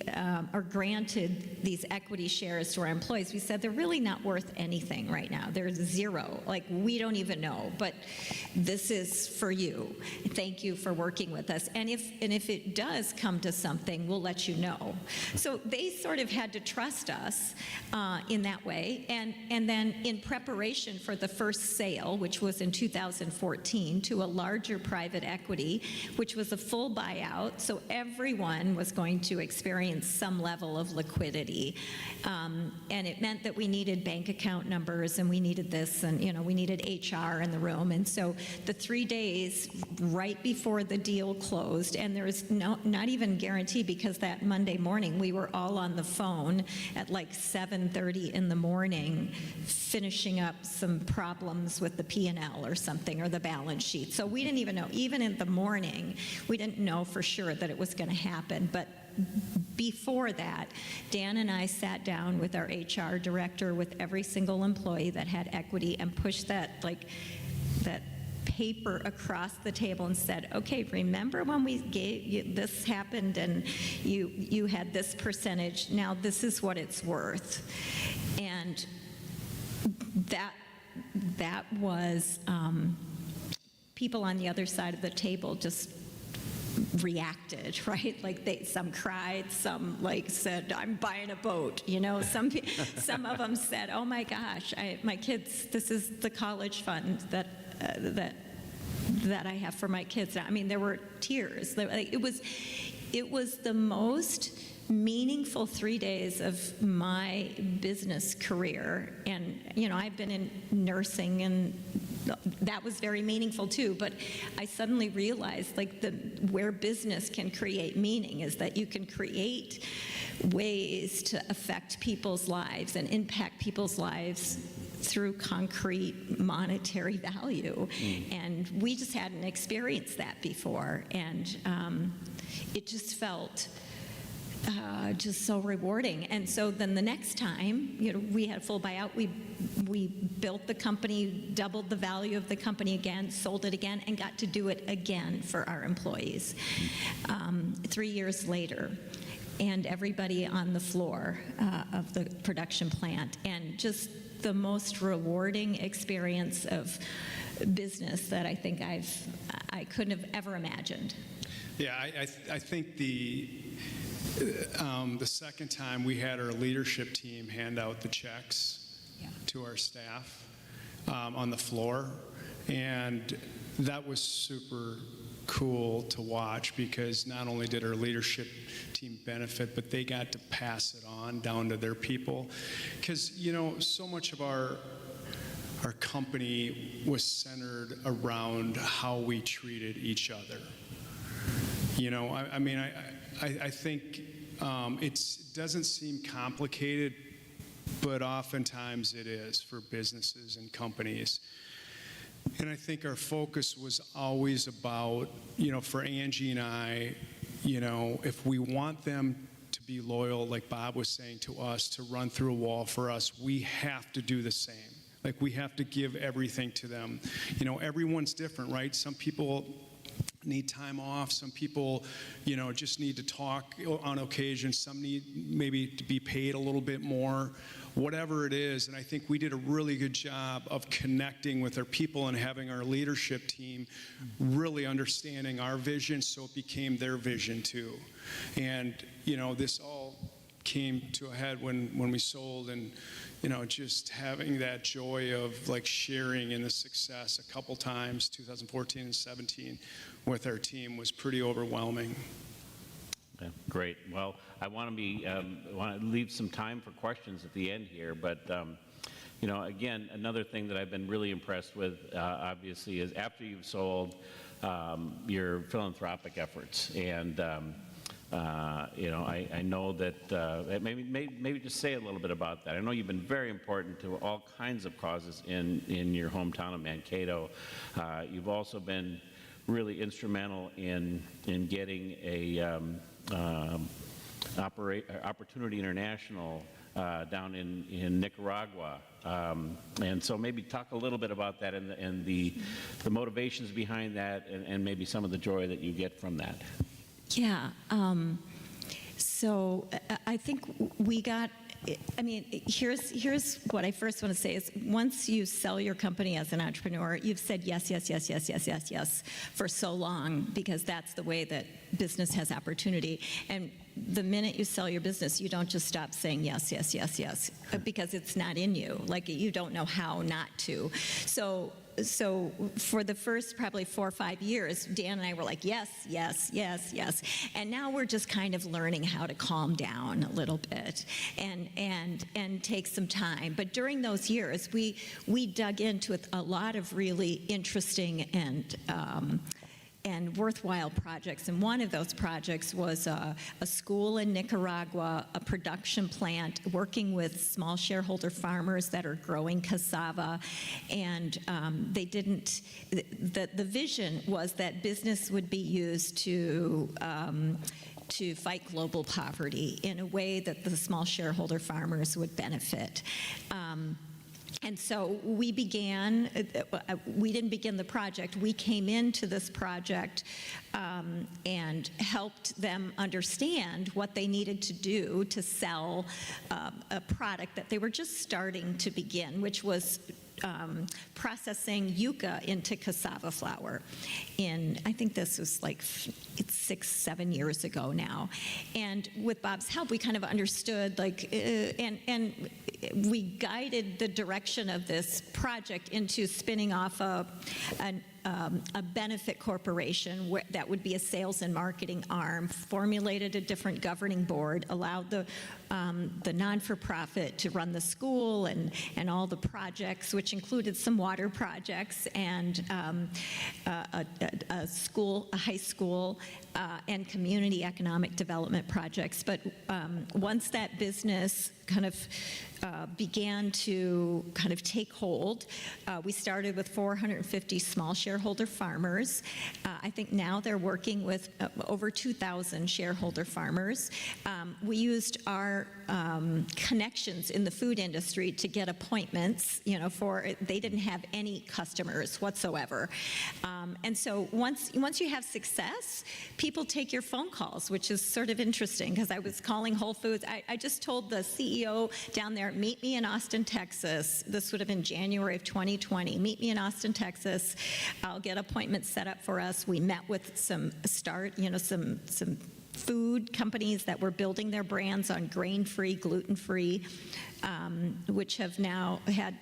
or granted these equity shares to our employees, we said they're really not worth anything right now. They're zero. Like, we don't even know, but this is for you. Thank you for working with us. And if it does come to something, we'll let you know. So they sort of had to trust us in that way. And then in preparation for the first sale, which was in 2014, to a larger private equity, which was a full buyout, so everyone was going to experience some level of liquidity. And it meant that we needed bank account numbers, and we needed this, and we needed HR in the room. And so the 3 days right before the deal closed, and there was not even guarantee, because that Monday morning we were all on the phone at like 7:30 in the morning finishing up some problems with the P&L or something, or the balance sheet. So we didn't even know. Even in the morning, we didn't know for sure that it was going to happen. But before that, Dan and I sat down with our HR director, with every single employee that had equity, and pushed that paper across the table and said, okay, remember when we gave you, this happened and you had this percentage, now this is what it's worth. And that was, people on the other side of the table just reacted, right? Like some cried, some said, I'm buying a boat, some of them said, oh my gosh, my kids, this is the college fund that that I have for my kids. I mean, there were tears. It was the most meaningful 3 days of my business career. And, you know, I've been in nursing, and that was very meaningful too, but I suddenly realized, like, where business can create meaning is that you can create ways to affect people's lives and impact people's lives through concrete monetary value. And we just hadn't experienced that before, and it just felt just so rewarding. And so then the next time, you know, we had a full buyout, we built the company, doubled the value of the company again, sold it again, and got to do it again for our employees 3 years later. And everybody on the floor of the production plant, and just the most rewarding experience of business that I think I couldn't have ever imagined. Yeah, I think the second time we had our leadership team hand out the checks to our staff on the floor, and that was super cool to watch, because not only did our leadership team benefit, but they got to pass it on down to their people. Because, you know, so much of our company was centered around how we treated each other. You know, I mean, I think it doesn't seem complicated, but oftentimes it is for businesses and companies. And I think our focus was always about, you know, for Angie and I, you know, if we want them to be loyal, like Bob was saying, to us, to run through a wall for us, we have to do the same. Like, we have to give everything to them. You know, everyone's different, right? Some people need time off. Some people, you know, just need to talk on occasion. Some need maybe to be paid a little bit more, whatever it is. And I think we did a really good job of connecting with our people and having our leadership team really understanding our vision, so it became their vision too. And, you know, this all came to a head when we sold, and, you know, just having that joy of, like, sharing in the success a couple times, 2014 and 17, with our team was pretty overwhelming. Yeah, great. Well, I want to leave some time for questions at the end here, but you know, again, another thing that I've been really impressed with, obviously, is after you've sold, your philanthropic efforts. And you know, I know that maybe just say a little bit about that. I know you've been very important to all kinds of causes in your hometown of Mankato. You've also been really instrumental in getting a Opportunity International down in Nicaragua. And so maybe talk a little bit about that and the motivations behind that, and maybe some of the joy that you get from that. Yeah. So I think we got, I mean, here's what I first want to say is, once you sell your company as an entrepreneur, you've said yes, yes, yes, yes, yes, yes, yes for so long, because that's the way that business has opportunity. And the minute you sell your business, you don't just stop saying yes, yes, yes, yes, because it's not in you. Like, you don't know how not to. So for the first probably 4 or 5 years, Dan and I were like, yes, yes, yes, yes. And now we're just kind of learning how to calm down a little bit and take some time. But during those years, we dug into a lot of really interesting and worthwhile projects. And one of those projects was a school in Nicaragua, a production plant, working with small shareholder farmers that are growing cassava. And the vision was that business would be used to fight global poverty in a way that the small shareholder farmers would benefit. And so we didn't begin the project, we came into this project and helped them understand what they needed to do to sell a product that they were just starting to begin, which was processing yucca into cassava flour. I think this was like 6-7 years ago now. And with Bob's help, we kind of understood, like, and we guided the direction of this project into spinning off a a benefit corporation that would be a sales and marketing arm, formulated a different governing board, allowed the non-for-profit to run the school and all the projects, which included some water projects and a high school, and community economic development projects. But once that business kind of began to kind of take hold, we started with 450 small shareholder farmers. I think now they're working with over 2,000 shareholder farmers. We used our connections in the food industry to get appointments, they didn't have any customers whatsoever. And so once you have success, people take your phone calls, which is sort of interesting, because I was calling Whole Foods. I just told the CEO down there, meet me in Austin, Texas. This would have been January of 2020. Meet me in Austin, Texas. I'll get appointments set up for us. We met with some food companies that were building their brands on grain-free, gluten-free, which have now had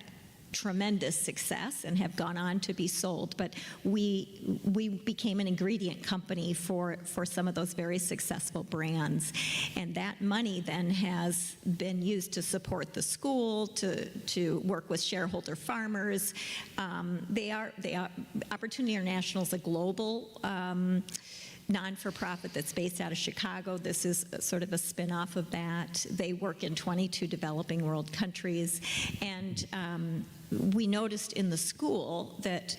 tremendous success and have gone on to be sold. But we became an ingredient company for some of those very successful brands. And that money then has been used to support the school, to work with shareholder farmers. Opportunity International is a global non-for-profit that's based out of Chicago. This is sort of a spin-off of that. They work in 22 developing world countries. And we noticed in the school that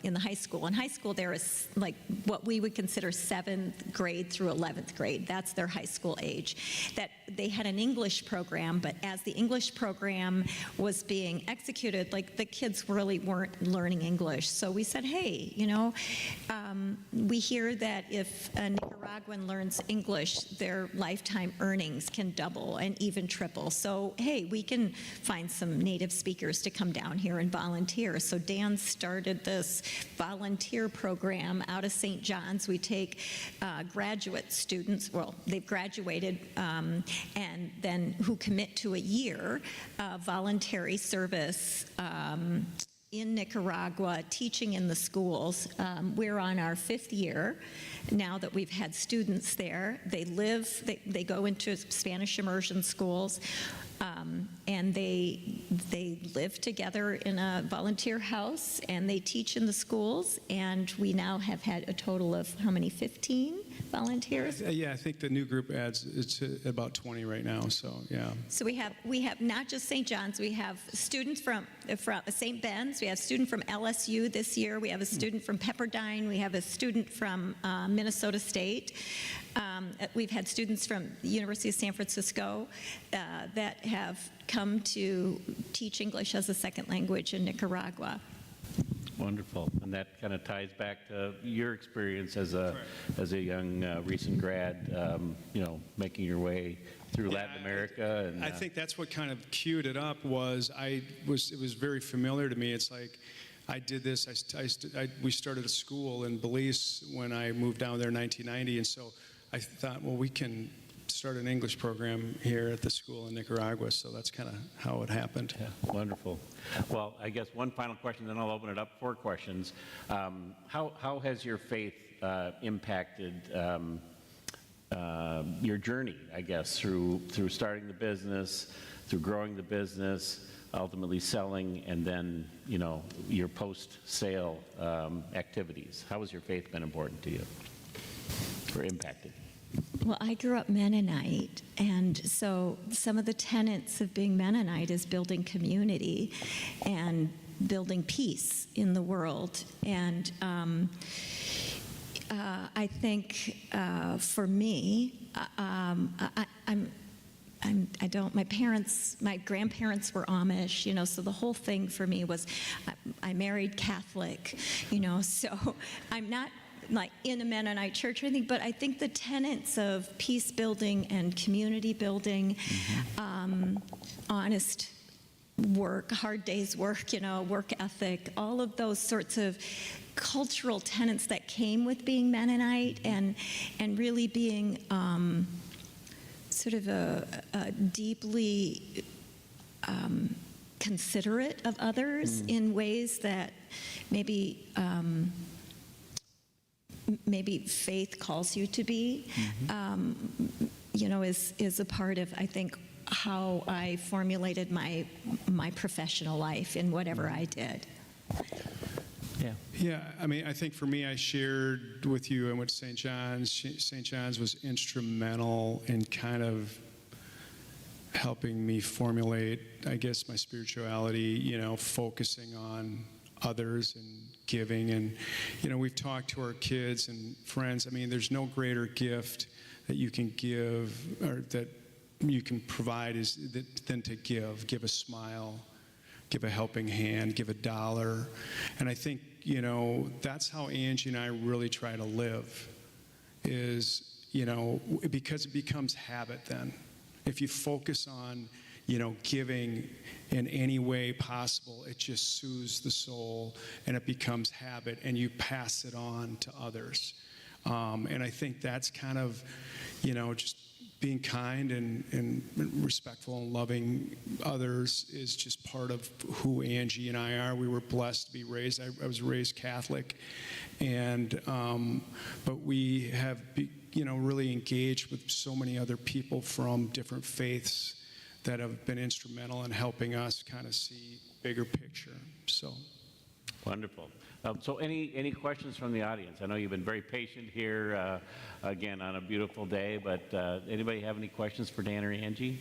in high school there is like what we would consider 7th grade through 11th grade. That's their high school age. That they had an English program, but as the English program was being executed, like the kids really weren't learning English. So we said, hey, we hear that if a Nicaraguan learns English, their lifetime earnings can double and even triple. So hey, we can find some native speakers to come down here and volunteer. So Dan started this volunteer program out of St. John's. We take graduate students, well, they've graduated, and then who commit to a year voluntary service in Nicaragua, teaching in the schools. We're on our 5th year now that we've had students there. They go into Spanish immersion schools, and they live together in a volunteer house, and they teach in the schools. And we now have had a total of how many? 15 volunteers? Yeah, I think the new group it's about 20 right now. So yeah. So we have not just St. John's. We have students from St. Ben's. We have a student from LSU this year. We have a student from Pepperdine. We have a student from Minnesota State. We've had students from the University of San Francisco that have come to teach English as a second language in Nicaragua. Wonderful. And that kind of ties back to your experience as a young recent grad, making your way through Latin America. And I think that's what kind of queued it up. It was very familiar to me. It's like I did this. We started a school in Belize when I moved down there in 1990, and so I thought, well, we can start an English program here at the school in Nicaragua. So that's kind of how it happened. Yeah, wonderful. Well, I guess one final question, then I'll open it up for questions. How has your faith impacted your journey, I guess, through starting the business, through growing the business, ultimately selling, and then, your post-sale activities? How has your faith been important to you or impacted? Well, I grew up Mennonite, and so some of the tenets of being Mennonite is building community and building peace in the world. And I think for me, my grandparents were Amish, so the whole thing for me was, I married Catholic, so I'm not like in a Mennonite church or anything, but I think the tenets of peace building and community building, honest work, hard day's work, work ethic, all of those sorts of cultural tenets that came with being Mennonite and really being sort of a deeply considerate of others in ways that maybe maybe faith calls you to be, is a part of, I think, how I formulated my professional life in whatever I did. Yeah. Yeah, I mean, I think for me, I shared with you, I went to St. John's. St. John's was instrumental in kind of helping me formulate, I guess, my spirituality, focusing on others and giving. And, we've talked to our kids and friends. I mean, there's no greater gift that you can give or that you can provide than to give a smile, give a helping hand, give $1. And I think, that's how Angie and I really try to live is, because it becomes habit then. If you focus on, giving in any way possible, it just soothes the soul and it becomes habit and you pass it on to others. And I think that's kind of, just being kind and respectful and loving others is just part of who Angie and I are. We were blessed to be raised. I was raised Catholic, and but we have really engaged with so many other people from different faiths that have been instrumental in helping us kind of see bigger picture. So Wonderful. So any questions from the audience? I know you've been very patient here, again, on a beautiful day, but anybody have any questions for Dan or Angie?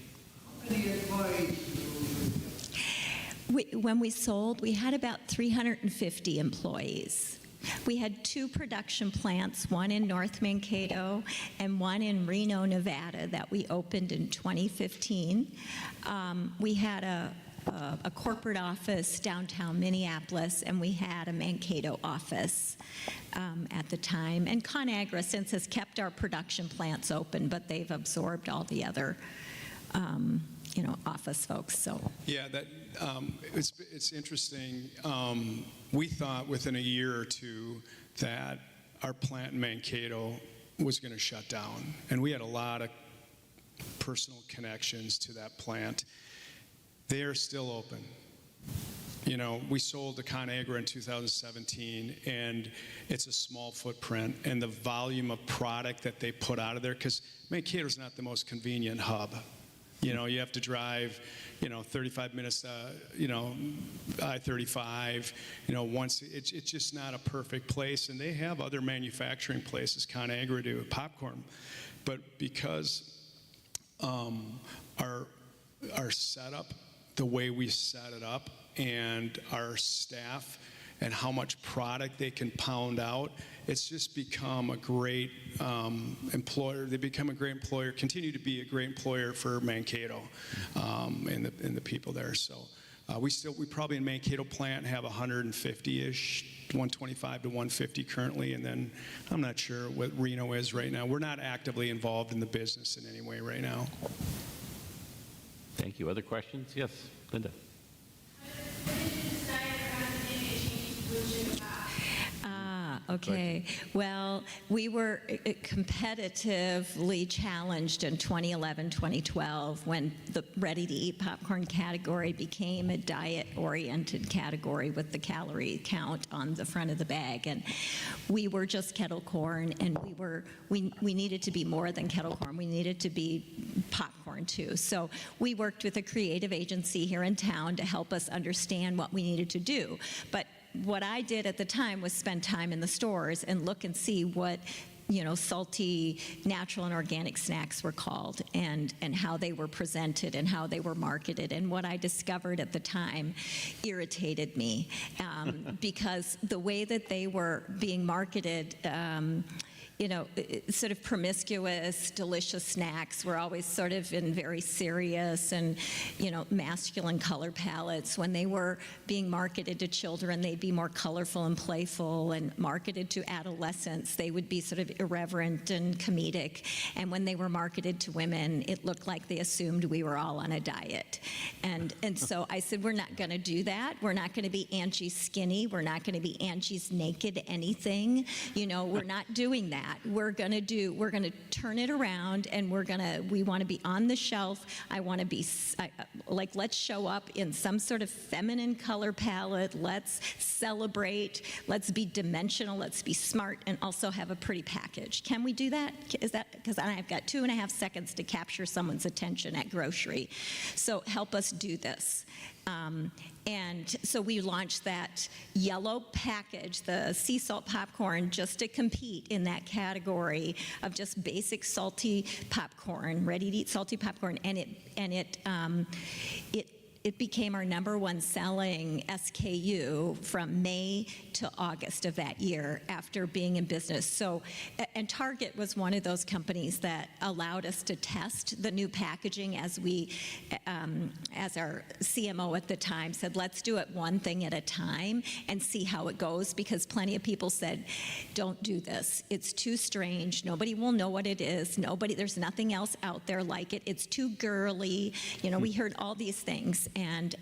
When we sold, we had about 350 employees. We had 2 production plants, one in North Mankato and one in Reno, Nevada, that we opened in 2015. We had a corporate office downtown Minneapolis, and we had a Mankato office at the time. And ConAgra since has kept our production plants open, but they've absorbed all the other, office folks. So yeah, that it's interesting. We thought within a year or two that our plant in Mankato was going to shut down, and we had a lot of personal connections to that plant. They are still open. We sold to ConAgra in 2017, and it's a small footprint, and the volume of product that they put out of there, because Mankato's not the most convenient hub. You have to drive, 35 minutes, I-35, once, it's just not a perfect place, and they have other manufacturing places, ConAgra do, popcorn, but because our setup, the way we set it up, and our staff and how much product they can pound out, it's just become a great employer. They become a great employer, continue to be a great employer for Mankato and the people there. So we probably in Mankato plant have 150-ish, 125 to 150 currently, and then I'm not sure what Reno is right now. We're not actively involved in the business in any way right now. Thank you. Other questions? Yes, Linda. Okay. Well, we were competitively challenged in 2011, 2012 when the ready-to-eat popcorn category became a diet-oriented category with the calorie count on the front of the bag. And we were just kettle corn, and we needed to be more than kettle corn. We needed to be popcorn too. So we worked with a creative agency here in town to help us understand what we needed to do. But what I did at the time was spend time in the stores and look and see what salty, natural and organic snacks were called, and how they were presented and how they were marketed. And what I discovered at the time irritated me because the way that they were being marketed, sort of promiscuous, delicious snacks were always sort of in very serious and, masculine color palettes. When they were being marketed to children, they'd be more colorful and playful, and marketed to adolescents, they would be sort of irreverent and comedic. And when they were marketed to women, it looked like they assumed we were all on a diet. And so I said, we're not going to do that. We're not going to be Angie's skinny. We're not going to be Angie's naked anything. We're not doing that. that. We're going to turn it around, and we want to be on the shelf. I want to be like, let's show up in some sort of feminine color palette. Let's celebrate. Let's be dimensional. Let's be smart, and also have a pretty package. Can we do that? Is that, because I've got 2.5 seconds to capture someone's attention at grocery. So help us do this. And so we launched that yellow package, the sea salt popcorn, just to compete in that category of just basic salty popcorn, ready-to-eat salty popcorn, and it became our #1 selling SKU from May to August of that year after being in business. So, and Target was one of those companies that allowed us to test the new packaging as our CMO at the time said, let's do it one thing at a time and see how it goes, because plenty of people said, don't do this. It's too strange. Nobody will know what it is. There's nothing else out there like it. It's too girly. We heard all these things. And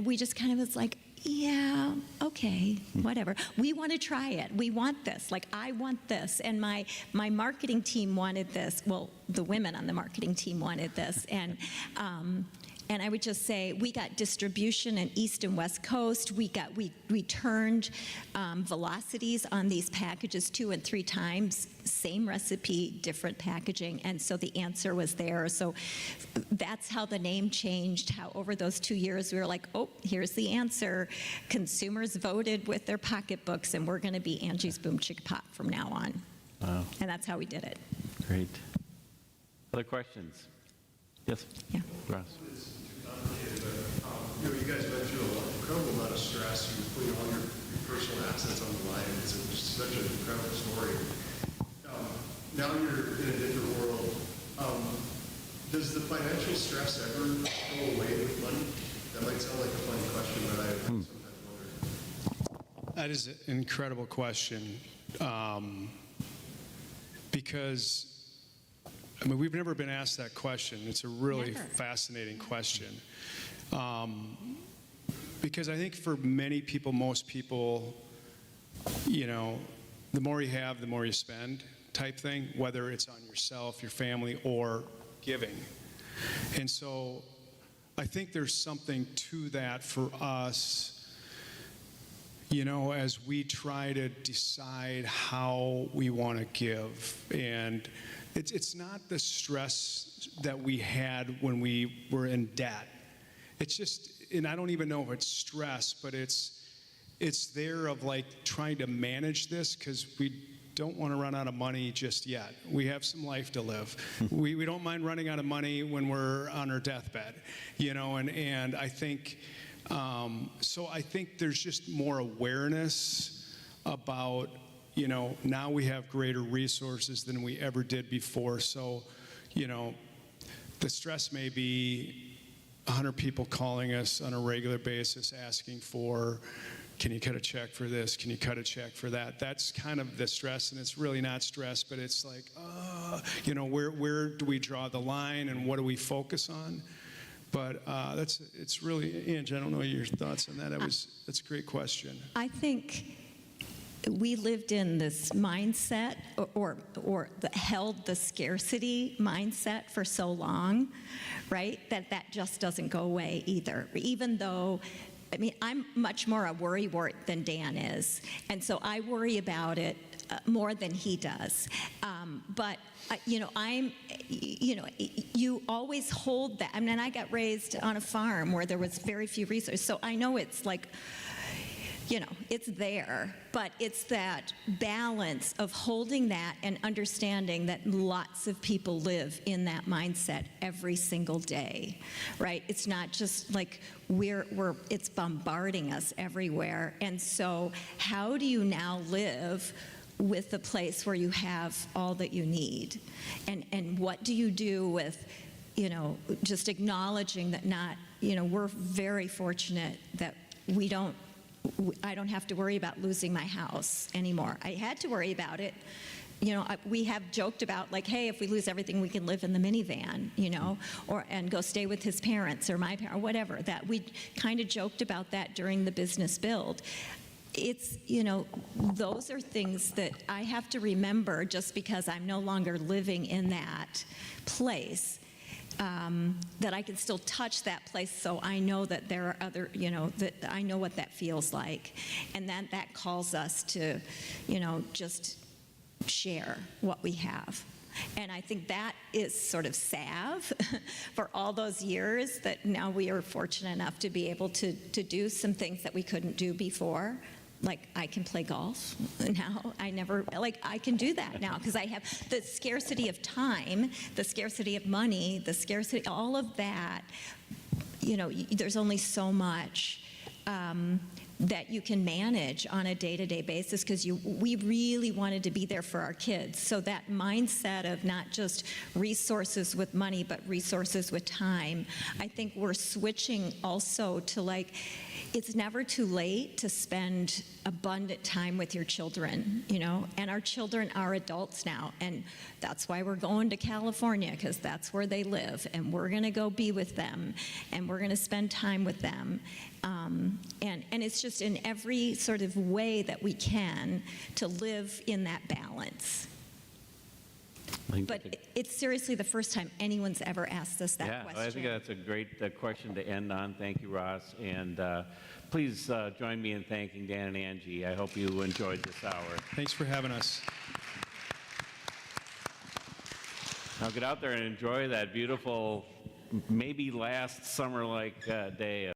we just kind of was like, yeah, okay, whatever. We want to try it. We want this. Like, I want this. And my marketing team wanted this. Well, the women on the marketing team wanted this. And I would just say we got distribution in East and West Coast. We turned velocities on these packages 2 and 3 times. Same recipe, different packaging, and so the answer was there. So that's how the name changed. How over those 2 years we were like, oh, here's the answer. Consumers voted with their pocketbooks, and we're going to be Angie's Boomchickapop from now on. Wow. And that's how we did it. Great. Other questions? Yes? Yeah. Ross. You guys went through an incredible amount of stress. You put all your personal assets on the line. It's such an incredible story. Now you're in a different world. Does the financial stress ever go away with money? That might sound like a funny question, but I sometimes wonder. That is an incredible question, because we've never been asked that question. It's a really fascinating question. Because I think for many people, most people, the more you have, the more you spend type thing, whether it's on yourself, your family, or giving. And so I think there's something to that for us, as we try to decide how we want to give. And it's not the stress that we had when we were in debt. It's just, and I don't even know if it's stress, but it's there of like trying to manage this, because we don't want to run out of money just yet. We have some life to live. We don't mind running out of money when we're on our deathbed, and I think, so I think there's just more awareness about, now we have greater resources than we ever did before. So, the stress may be 100 people calling us on a regular basis asking for, can you cut a check for this? Can you cut a check for that? That's kind of the stress, and it's really not stress, but it's like, where do we draw the line, and what do we focus on? But it's really, Angie, I don't know your thoughts on that. That's a great question. I think we lived in this mindset or held the scarcity mindset for so long, right, that just doesn't go away either. Even though, I'm much more a worrywart than Dan is, and so I worry about it more than he does. But you always hold that. I got raised on a farm where there was very few resources, so I know it's like, it's there, but it's that balance of holding that and understanding that lots of people live in that mindset every single day, right? It's not just like it's bombarding us everywhere. And so how do you now live with a place where you have all that you need? And what do you do with, just acknowledging that we're very fortunate that I don't have to worry about losing my house anymore. I had to worry about it. We have joked about, like, hey, if we lose everything, we can live in the minivan, and go stay with his parents or my parents, or whatever. That we kind of joked about that during the business build. it's, those are things that I have to remember just because I'm no longer living in that place, that I can still touch that place, so I know that there are other, that I know what that feels like. And that calls us to, just share what we have. And I think that is sort of salve for all those years that now we are fortunate enough to be able to do some things that we couldn't do before. Like, I can play golf now. I can do that now because I have the scarcity of time, the scarcity of money, the scarcity, all of that. There's only so much that you can manage on a day-to-day basis because we really wanted to be there for our kids. So that mindset of not just resources with money, but resources with time, I think we're switching also to it's never too late to spend abundant time with your children, and our children are adults now, and that's why we're going to California, because that's where they live, and we're going to go be with them, and we're going to spend time with them, and it's just in every sort of way that we can to live in that balance. But it's seriously the first time anyone's ever asked us that question. I think that's a great question to end on. Thank you, Ross. And please join me in thanking Dan and Angie. I hope you enjoyed this hour. Thanks for having us. Now get out there and enjoy that beautiful, maybe last summer-like day.